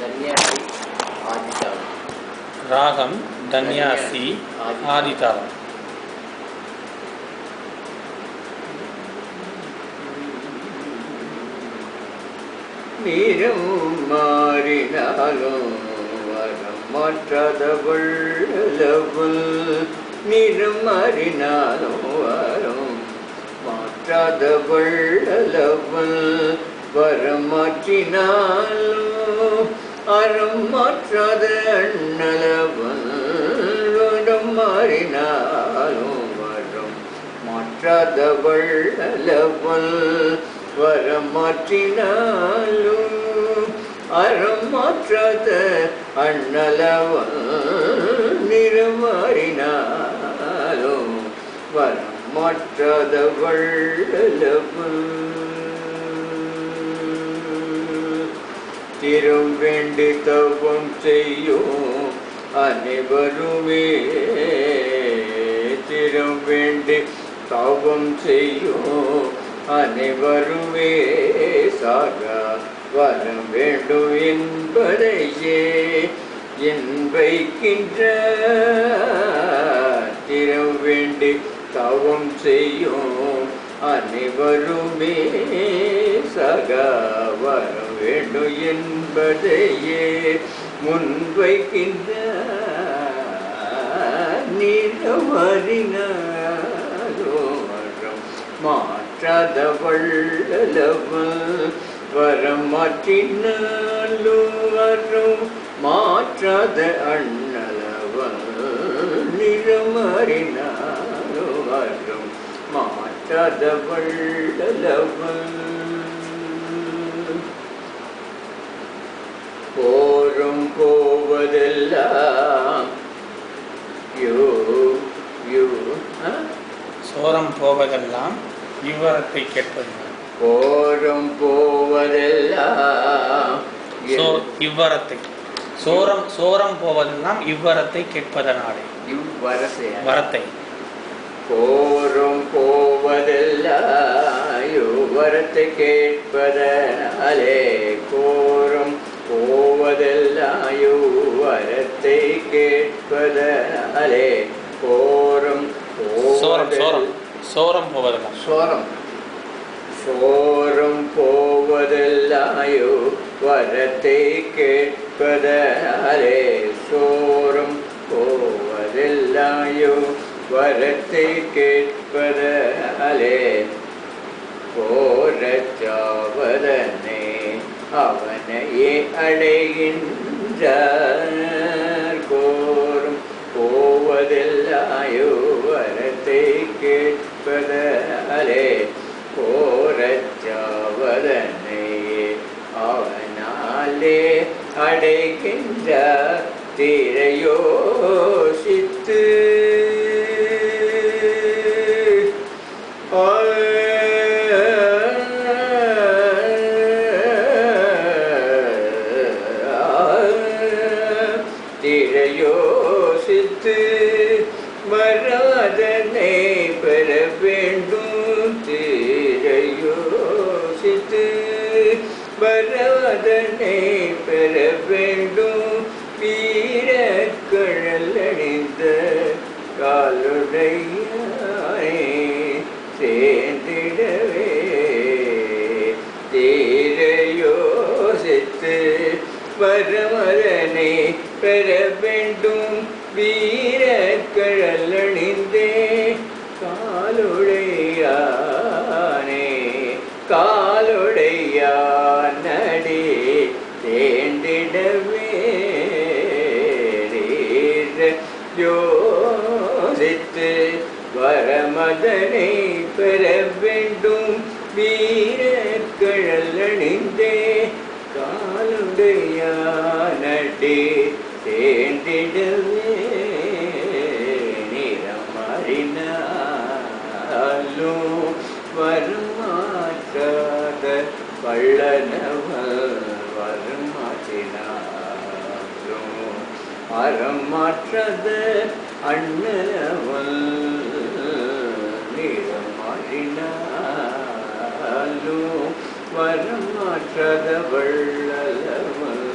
தன்யாசி ஆதிதாளம். ராகம் தன்யாசி ஆதிதாளம். நிறம் மாறினாலும் வரம் மாற்றாதவள் நிறம் மாறினாலும் வரம் மாற்றாதவள் வரம் மாற்றினாலும் அறம் மாற்றாத அண்ணளவன் வரம் மாறினாலும் வரம் மாற்றாதவள் வரம் மாற்றினாலும் அறம் மாற்றாத அண்ணளவன் நிறம் மாறினாலும் வரம் மாற்றாதவள் திறம் வேண்டி தவம் செய்யும் அனைவருமே திறம் வேண்டி தவம் செய்யும் அனைவருமே சாக வரம் வேண்டும் என்பதையே வைக்கின்ற திறம் வேண்டி தவம் செய்யும் அனைவருமே சக வரம் வேண்டும் என்பதையே முன்வைக்கின்ற நிறமறினாலும் வரம் மாற்றாதவள் வரம் மாற்றினாலும் வரம் மாற்றாத அண்ணளவன் நிறமறினாலும் வரம் மாற்றாதவள் போரும் போவதெல்லாம் சோரம் போவதெல்லாம் இவ்வரத்தை கேட்பது. போரும் போவதெல்லாம் இவ்வரத்தை சோரம் போவதெல்லாம் இவ்வரத்தை கேட்பதனாலே வரத்தை போரும் போவதெல்லாம் இவ்வரத்தை கேட்பதனாலே கோரும் போவதெல்லாம் இவ்வரத்தை கேட்பதனாலே கோரும் சோரம் போவதெல்லாம் சோரம் போவதெல்லாயோ வரத்தை கேட்பதனாலே சோரம் போவதெல்லாயோ வரத்தை கேட்பதனாலே போரச்சாவதனே அவனையே அடைகின்றார் கோரும் போவதெல்லாயோ வரத்தை கேட்பதனாலே போரச்சாவதனை அவனாலே அடைகின்ற திரையோசித்து திரையோசித்து வராதனை பெற வேண்டும் திரையோசித்து வராதனை பெற வேண்டும் வீரக்கழல் அணிந்த காலுடையானே சேர்ந்திடவே திரையோசித்து வரமதனை பெற வேண்டும் வீரக்கழல் அணிந்தே காலுடையானே காலுடையானடி தேண்டிடவே யோசித்து வரமதனை பெற வேண்டும் வீரக்கழல் அணிந்தே காலுடையானடி தேண்டிடவே நிறமறினாலும் வருமாற்றாத வள்ளனவள் வருமாற்றினாலும் அறம் மாற்றாத அண்ணனவள் நிறமறினாலும் வரம் மாற்றாத வள்ளலவள்